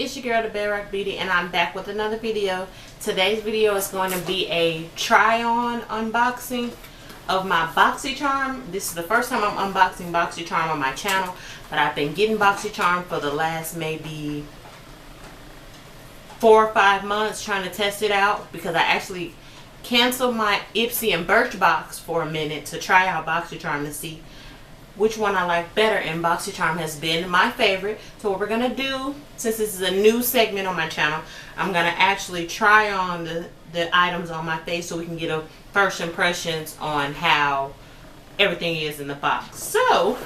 it's your girl, the Bedrock Beauty, and I'm back with another video. Today's video is going to be a try-on unboxing of my Boxycharm. This is the first time I'm unboxing Boxycharm on my channel, but I've been getting Boxycharm for the last maybe 4 or 5 months trying to test it out, because I actually canceled my Ipsy and Birchbox for a minute to try out Boxycharm to see which one I like better, and Boxycharm has been my favorite. So what we're gonna do, since this is a new segment on my channel, I'm gonna actually try on the items on my face so we can get a first impressions on how everything is in the box. So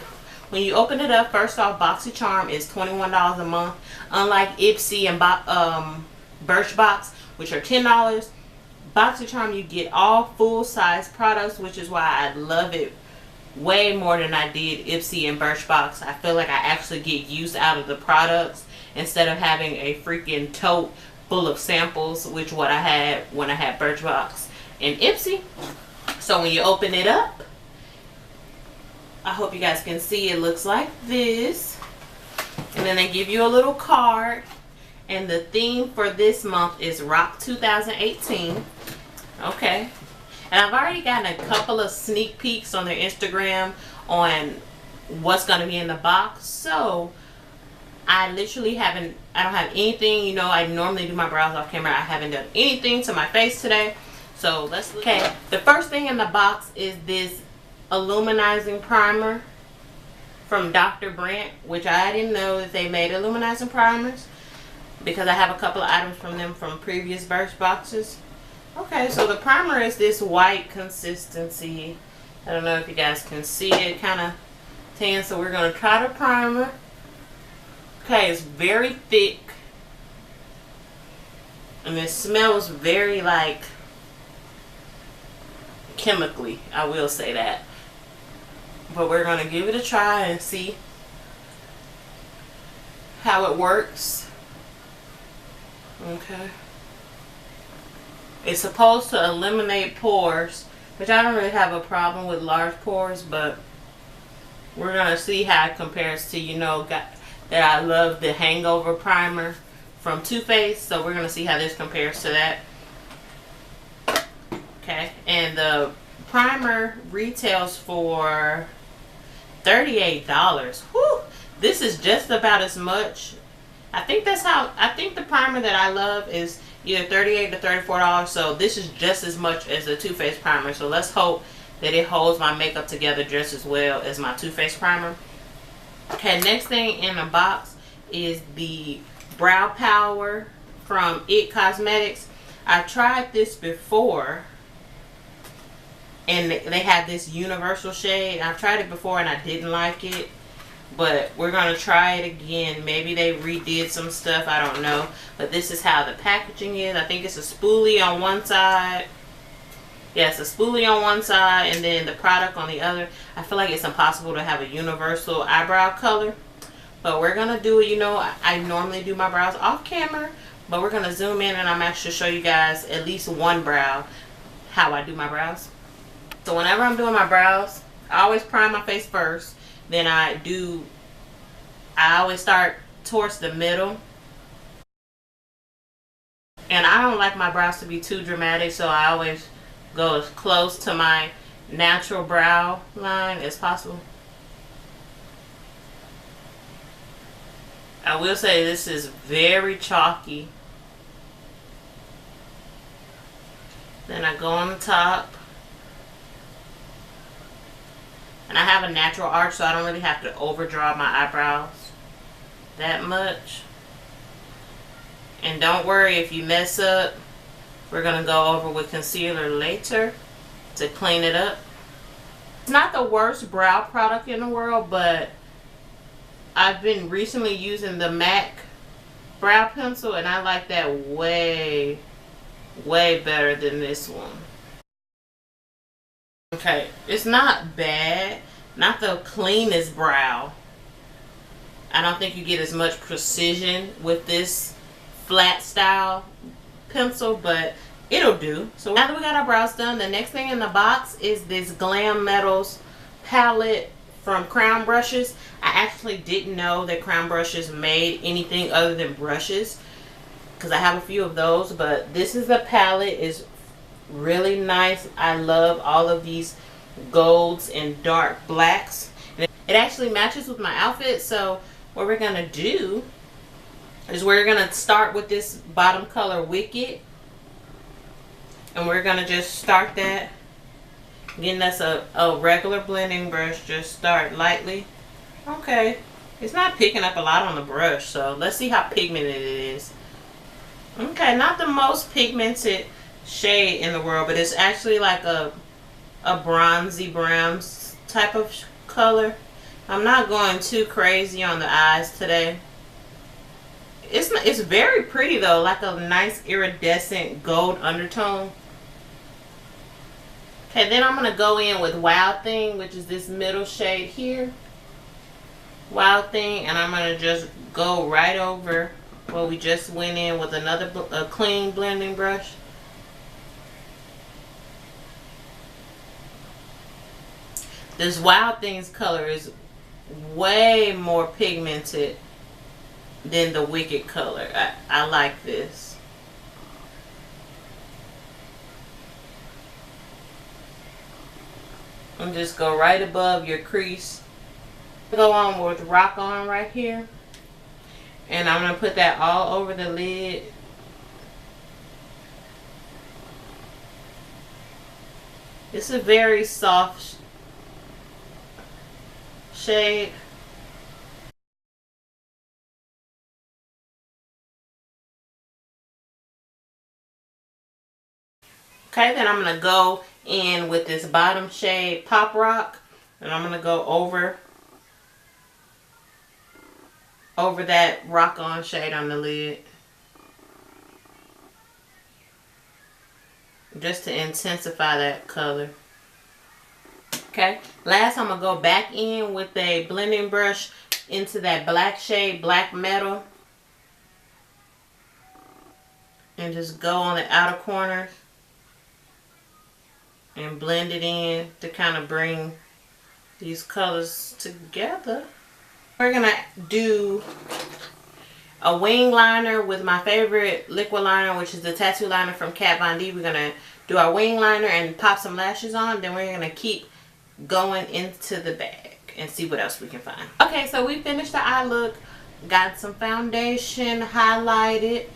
when you open it up, first off, Boxycharm is $21 a month, unlike Ipsy and Birchbox, which are $10. Boxycharm, you get all full-size products, which is why I love it way more than I did Ipsy and Birchbox. I feel like I actually get use out of the products instead of having a freaking tote full of samples, which what I had when I had Birchbox and Ipsy. So when you open it up, I hope you guys can see, it looks like this. And then they give you a little card, and the theme for this month is Rock 2018. Okay. And I've already gotten a couple of sneak peeks on their Instagram on what's going to be in the box. So I literally I don't have anything. You know, I normally do my brows off camera. I haven't done anything to my face today. So let's look. Okay, the first thing in the box is this illuminizing primer from Dr. Brandt, which I didn't know that they made illuminizing primers, because I have a couple of items from them from previous Birchboxes. Okay, so the primer is this white consistency. I don't know if you guys can see it, kind of tan. So we're going to try the primer. Okay, it's very thick, and it smells very like chemically, I will say that. But we're going to give it a try and see how it works. Okay. It's supposed to eliminate pores, which I don't really have a problem with large pores, but we're going to see how it compares to, you know, that I love the Hangover Primer from Too Faced, so we're going to see how this compares to that. Okay, and the primer retails for $38. Whew! This is just about as much. I think the primer that I love is either $38 to $34, so this is just as much as the Too Faced primer. So let's hope that it holds my makeup together just as well as my Too Faced primer. Okay, next thing in the box is the brow power from OFF Cosmetics. I tried this before, and they have this universal shade. I've tried it before and I didn't like it, but we're going to try it again. Maybe they redid some stuff, I don't know. But this is how the packaging is. I think it's a spoolie on one side. Yeah, it's a spoolie on one side and then the product on the other. I feel like it's impossible to have a universal eyebrow color, but we're going to do it. You know, I normally do my brows off camera, but we're going to zoom in and I'm actually show you guys at least one brow, how I do my brows. So whenever I'm doing my brows, I always prime my face first. Then I always start towards the middle. And I don't like my brows to be too dramatic, so I always go as close to my natural brow line as possible. I will say this is very chalky. Then I go on the top. And I have a natural arch, so I don't really have to overdraw my eyebrows that much. And don't worry if you mess up. We're going to go over with concealer later to clean it up. It's not the worst brow product in the world, but I've been recently using the MAC brow pencil, and I like that way, way better than this one. Okay, it's not bad. Not the cleanest brow. I don't think you get as much precision with this flat style pencil, but it'll do. So now that we got our brows done, the next thing in the box is this Glam Metals palette from Crown Brushes. I actually didn't know that Crown Brushes made anything other than brushes, because I have a few of those. But this is the palette. Is really nice. I love all of these golds and dark blacks. It actually matches with my outfit. So what we're gonna do is we're gonna start with this bottom color, Wicked, and we're gonna just start that, getting us a regular blending brush. Just start lightly. Okay, it's not picking up a lot on the brush, so let's see how pigmented it is. Okay, not the most pigmented shade in the world, but it's actually like a bronzy brown type of color. I'm not going too crazy on the eyes today. It's very pretty though, like a nice iridescent gold undertone. Okay, then I'm going to go in with Wild Thing, which is this middle shade here. Wild Thing, and I'm going to just go right over what we just went in with another clean blending brush. This Wild Thing's color is way more pigmented than the Wicked color. I like this. And just go right above your crease. Go on with Rock On right here. And I'm going to put that all over the lid. It's a very soft shade. Okay, then I'm going to go in with this bottom shade, Pop Rock, and I'm going to go over that Rock On shade on the lid, just to intensify that color. Okay, last I'm going to go back in with a blending brush into that black shade, Black Metal, and just go on the outer corners and blend it in to kind of bring these colors together. We're going to do a wing liner with my favorite liquid liner, which is the tattoo liner from Kat Von D. We're going to do our wing liner and pop some lashes on. Then we're going to keep going into the bag and see what else we can find. Okay, so we finished the eye look. Got some foundation, highlighted,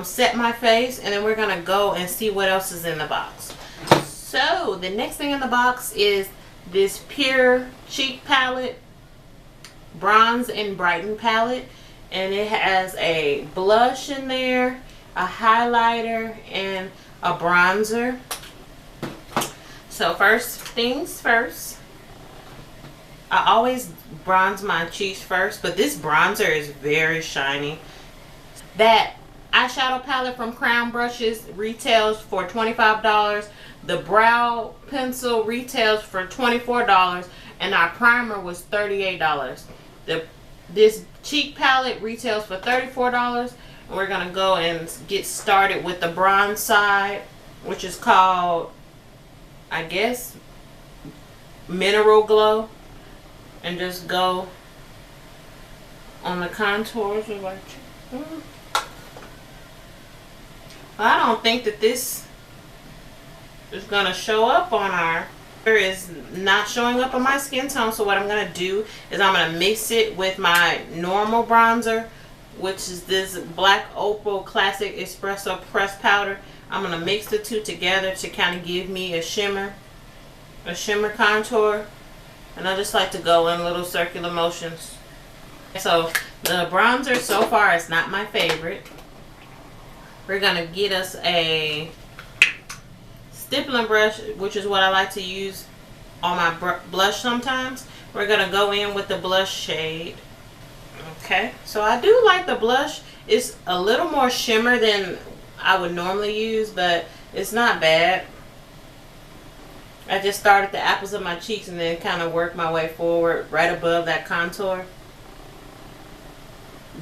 set my face, and then we're going to go and see what else is in the box. So the next thing in the box is this Pure Cheek palette, Bronze and Brighten palette, and it has a blush in there, a highlighter, and a bronzer. So first things first, I always bronze my cheeks first, but this bronzer is very shiny. That eyeshadow palette from Crown Brushes retails for $25. The brow pencil retails for $24, and our primer was $38. This cheek palette retails for $34, and we're gonna go and get started with the bronze side, which is called, I guess, Mineral Glow, and just go on the contours of our cheek. I don't think that this is gonna show up on our, is not showing up on my skin tone. So what I'm gonna do is I'm gonna mix it with my normal bronzer, which is this Black Opal Classic Espresso Pressed Powder. I'm gonna mix the two together to kind of give me a shimmer contour, and I just like to go in little circular motions. So the bronzer so far is not my favorite. We're gonna get us a stippling brush, which is what I like to use on my blush sometimes. We're gonna go in with the blush shade. Okay, so I do like the blush. It's a little more shimmer than I would normally use, but it's not bad. I just start at the apples of my cheeks and then kind of work my way forward right above that contour.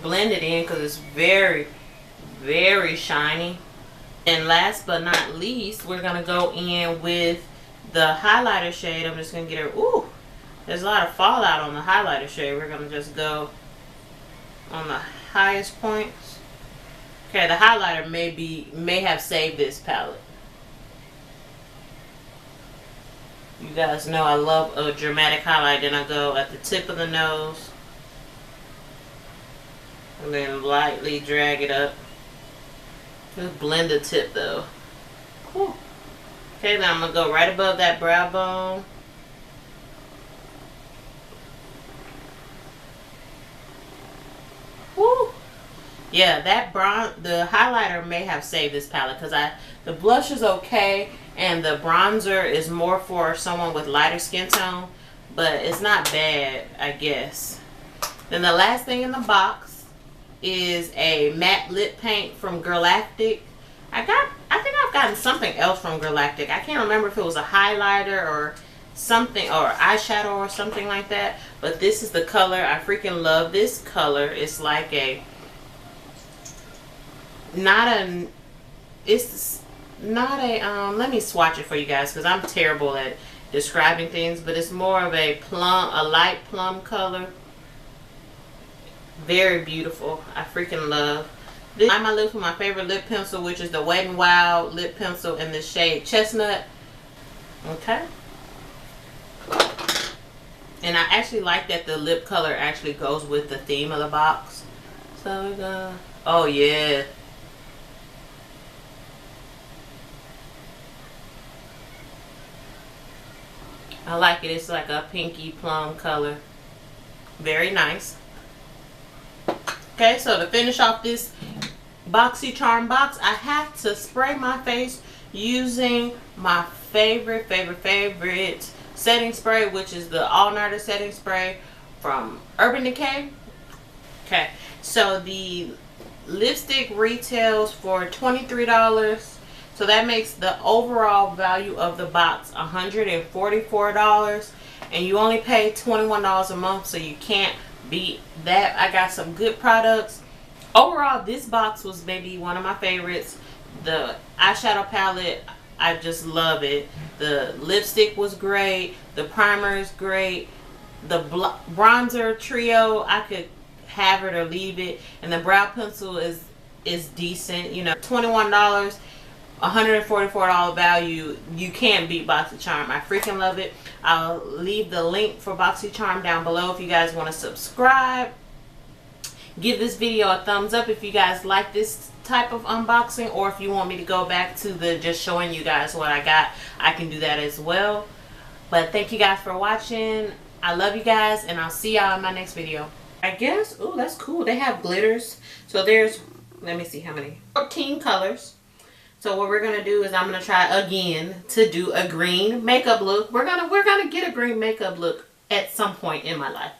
Blend it in because it's very, very shiny. And last but not least, we're going to go in with the highlighter shade. I'm just going to get her, ooh, There's a lot of fallout on the highlighter shade. We're going to just go on the highest points. Okay, the highlighter may have saved this palette. You guys know I love a dramatic highlight. Then I go at the tip of the nose. And then lightly drag it up. Just blend the tip though. Cool. Okay, then I'm going to go right above that brow bone. Woo! Yeah, the highlighter may have saved this palette because the blush is okay and the bronzer is more for someone with lighter skin tone, but it's not bad, I guess. Then the last thing in the box is a matte lip paint from Galactic. I think I've gotten something else from Galactic. I can't remember if it was a highlighter or something, or eyeshadow or something like that, but this is the color. I freaking love this color. It's like it's not a let me swatch it for you guys because I'm terrible at describing things, but it's more of a light plum color. Very beautiful. I freaking love this. I line my lips with my favorite lip pencil, which is the Wet n Wild lip pencil in the shade Chestnut. Okay. And I actually like that the lip color actually goes with the theme of the box. So we're gonna, oh yeah. I like it. It's like a pinky plum color. Very nice. Okay, so to finish off this Boxycharm box, I have to spray my face using my favorite setting spray, which is the All Nighter setting spray from Urban Decay. Okay, so the lipstick retails for $23. So that makes the overall value of the box $144, and you only pay $21 a month, so you can't beat that. I got some good products. Overall, this box was maybe one of my favorites. The eyeshadow palette, I just love it. The lipstick was great. The primer is great. The bronzer trio, I could have it or leave it. And the brow pencil is decent. You know, $21. $144 value. You can't beat Boxycharm. I freaking love it. I'll leave the link for Boxycharm down below if you guys want to subscribe. Give this video a thumbs up if you guys like this type of unboxing, or if you want me to go back to the just showing you guys what I got, I can do that as well. But thank you guys for watching. I love you guys, and I'll see y'all in my next video. I guess, oh, that's cool. They have glitters. So there's, let me see how many, 14 colors. So what we're gonna do is I'm gonna try again to do a green makeup look. We're gonna get a green makeup look at some point in my life.